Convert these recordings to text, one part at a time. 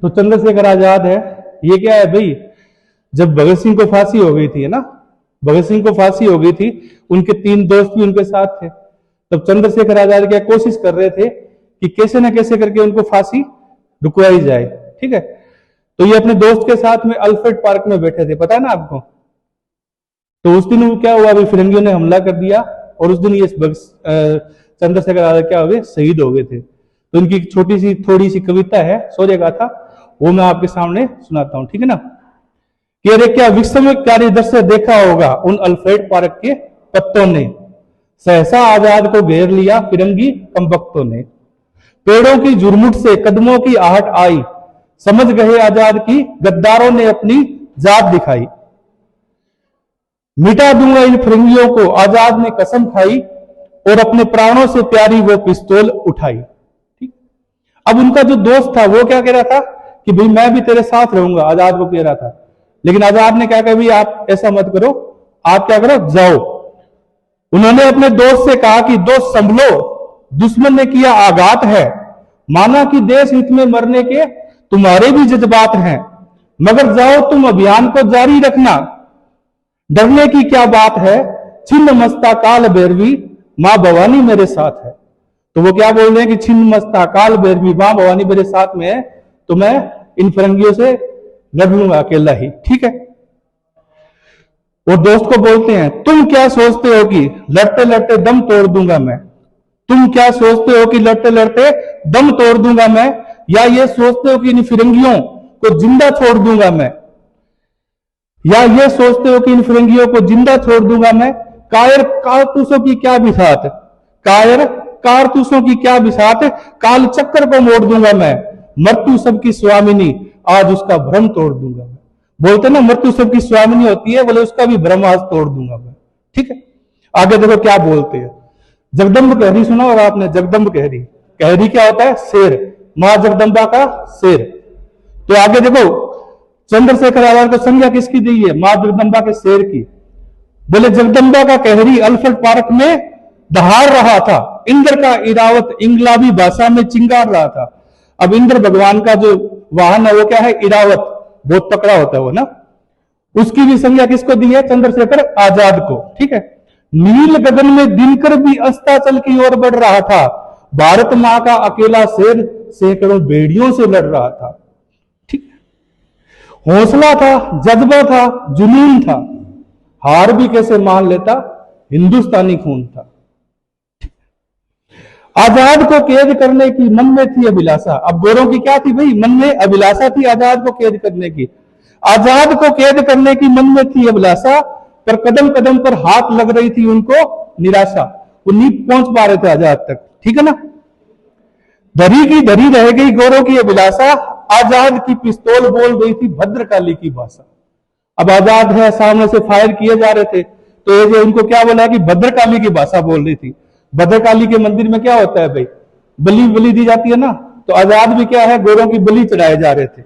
तो चंद्रशेखर आजाद है, ये क्या है भाई, जब भगत सिंह को फांसी हो गई थी, है ना, भगत सिंह को फांसी हो गई थी, उनके 3 दोस्त भी उनके साथ थे। तब चंद्रशेखर आजाद क्या कोशिश कर रहे थे कि कैसे ना कैसे करके उनको फांसी रुकवाई जाए, ठीक है। तो ये अपने दोस्त के साथ में अल्फ्रेड पार्क में बैठे थे, पता है ना आपको। तो उस दिन वो क्या हुआ, अभी फिरंगियों ने हमला कर दिया और उस दिन ये चंद्रशेखर आजाद क्या हो गए, शहीद हो गए थे। तो उनकी छोटी सी थोड़ी सी कविता है, शौर्य गाथा, वो मैं आपके सामने सुनाता हूं, ठीक है ना। कि अरे क्या विस्मयकारी दृश्य देखा होगा उन अल्फ्रेड पार्क के पत्तों ने, सहसा आजाद को घेर लिया फिरंगी कमबख्तों ने। पेड़ों की झुरमुट से कदमों की आहट आई, समझ गए आजाद की गद्दारों ने अपनी जात दिखाई। मिटा दूंगा इन फिरंगियों को आजाद ने कसम खाई, और अपने प्राणों से प्यारी वो पिस्तौल उठाई। ठीक। अब उनका जो दोस्त था वो क्या कह रहा था कि भाई मैं भी तेरे साथ रहूंगा, आजाद को कह रहा था। लेकिन आजाद ने क्या कहा, भाई आप ऐसा मत करो, आप क्या करो, जाओ। उन्होंने अपने दोस्त से कहा कि दोस्त संभलो, दुश्मन ने किया आघात है, माना कि देश हित में मरने के तुम्हारे भी जज्बात हैं, मगर जाओ तुम अभियान को जारी रखना, डरने की क्या बात है, छिन्न मस्ता काल भैरवी मां भवानी मेरे साथ है। तो वो क्या बोल रहे हैं कि छिन्न मस्ता काल भैरवी मां भवानी मेरे साथ में है, तो मैं इन फिरंगियों से लड़ लूंगा अकेला ही, ठीक है। वो दोस्त को बोलते हैं, तुम क्या सोचते हो कि लड़ते लड़ते दम तोड़ दूंगा मैं, तुम क्या सोचते हो कि लड़ते लड़ते दम तोड़ दूंगा मैं, या ये सोचते हो कि इन फिरंगियों को जिंदा छोड़ दूंगा मैं, या ये सोचते हो कि इन फिरंगियों को जिंदा छोड़ दूंगा मैं। कायर कारतूसों की क्या बिसात, कायर कारतूसों की क्या बिसात, काल चक्कर को मोड़ दूंगा मैं, मृत्यु सबकी स्वामिनी आज उसका भ्रम तोड़ दूंगा मैं। बोलते ना मृत्यु सबकी स्वामिनी होती है, बोले उसका भी भ्रम आज तोड़ दूंगा मैं, ठीक है। आगे देखो क्या बोलते हैं, जगदम्ब कहरी सुना होगा आपने, जगदम्ब कहरी, कहरी क्या होता है, शेर, मां जगदम्बा का शेर। तो आगे देखो चंद्रशेखर आजाद को संज्ञा किसकी दी है, मां जगदम्बा के शेर की। बोले जगदम्बा का कहरी अल्फ्रेड पार्क में दहाड़ रहा था, इंद्र का इरावत इंगलाबी भाषा में चिंगार रहा था। अब इंद्र भगवान का जो वाहन है वो क्या है, इरावत, बहुत तकड़ा होता है वो ना, उसकी भी संज्ञा किसको दी है, चंद्रशेखर आजाद को, ठीक है। नील गगन में दिनकर भी अस्ताचल की ओर बढ़ रहा था, भारत मां का अकेला शेर सैकड़ों बेड़ियों से लड़ रहा था, ठीक। हौसला था, जज्बा था, जुनून था, हार भी कैसे मान लेता, हिंदुस्तानी खून था। आजाद को कैद करने की मन में थी अभिलाषा। अब गोरों की क्या थी भाई, मन में अभिलाषा थी आजाद को कैद करने की। आजाद को कैद करने की मन में थी अभिलाषा, पर कदम कदम पर हाथ लग रही थी उनको निराशा, वो नहीं पहुंच पा रहे थे आजाद तक, ठीक है ना। धरी की धरी रह गई गोरों की अभिलाषा, आजाद की पिस्तौल बोल रही थी भद्रकाली की भाषा। अब आजाद है, सामने से फायर किए जा रहे थे, तो ये उनको क्या बोला कि भद्रकाली की भाषा बोल रही थी। भद्रकाली के मंदिर में क्या होता है भाई, बलि बलि दी जाती है ना, तो आजाद भी क्या है, गोरों की बलि चढ़ाए जा रहे थे।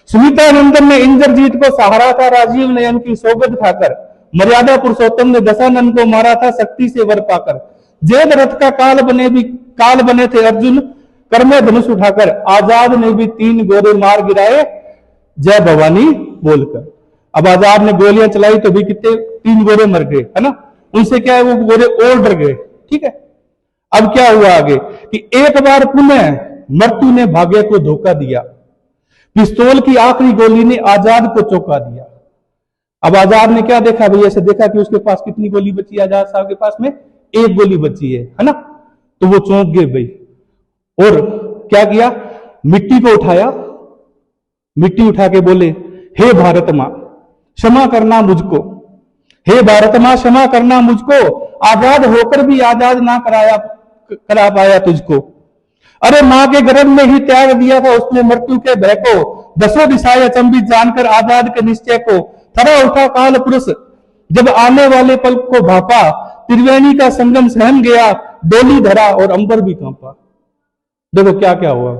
सुमित्रा नंदन ने इंद्रजीत को सहारा था, राजीव नयन की सौगंध खाकर, मर्यादा पुरुषोत्तम ने दशानन को मारा था शक्ति से वर पाकर। जेद रथ का काल बने थे अर्जुन, कर्मे धनुष उठाकर, आजाद ने भी 3 गोरे मार गिराए जय भवानी बोलकर। अब आजाद ने गोलियां चलाई तो भी कितने 3 गोरे मर गए, है ना, उनसे क्या है वो गोरे और डर गए, ठीक है। अब क्या हुआ आगे कि एक बार पुनः मृत्यु ने भाग्य को धोखा दिया, पिस्तौल की आखिरी गोली ने आजाद को चौंका दिया। अब आजाद ने क्या देखा भाई, ऐसे देखा कि उसके पास कितनी गोली बची है, आजाद साहब के पास में 1 गोली बची है ना, तो वो चौंक गए भाई। और क्या किया, मिट्टी को उठाया, मिट्टी उठा के बोले, हे भारत मां क्षमा करना मुझको, हे भारत मां क्षमा करना मुझको, आजाद होकर भी आजाद ना करा पाया तुझको। अरे मां के गर्भ में ही त्याग दिया था उसने मृत्यु के भय को, दसों दिशाएं अचंभित जानकर आजाद के निश्चय को। थरा उठा काल पुरुष जब आने वाले पल को भापा, त्रिवेणी का संगम सहम गया, डोली धरा और अंबर भी कांपा। देखो क्या क्या हुआ,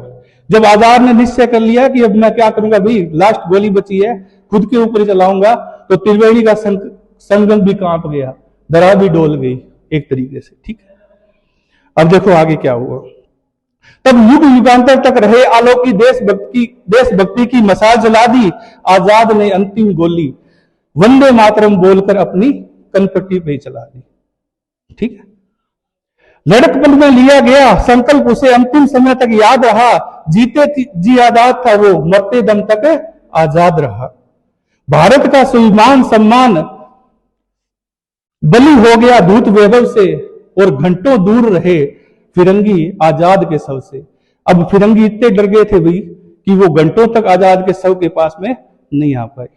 जब आजाद ने निश्चय कर लिया कि अब मैं क्या करूंगा भाई, लास्ट गोली बची है, खुद के ऊपर ही चलाऊंगा, तो त्रिवेणी का संगम भी कांप गया, धरा भी डोल गई एक तरीके से, ठीक है। अब देखो आगे क्या हुआ, तब युग युगांतर तक रहे आलोकी देशभक्ति की मसाल जला दी, आजाद ने अंतिम गोली वंदे मातरम बोलकर अपनी कनपट्टी पे चला दी। ठीक है, लड़कपन में लिया गया संकल्प उसे अंतिम समय तक याद रहा, जीते जी आजाद था वो, मरते दम तक आजाद रहा। भारत का स्वाभिमान सम्मान बलि हो गया धूत वैभव से, और घंटों दूर रहे फिरंगी आजाद के शव से। अब फिरंगी इतने डर गए थे भाई कि वो घंटों तक आजाद के शव के पास में नहीं आ पाए।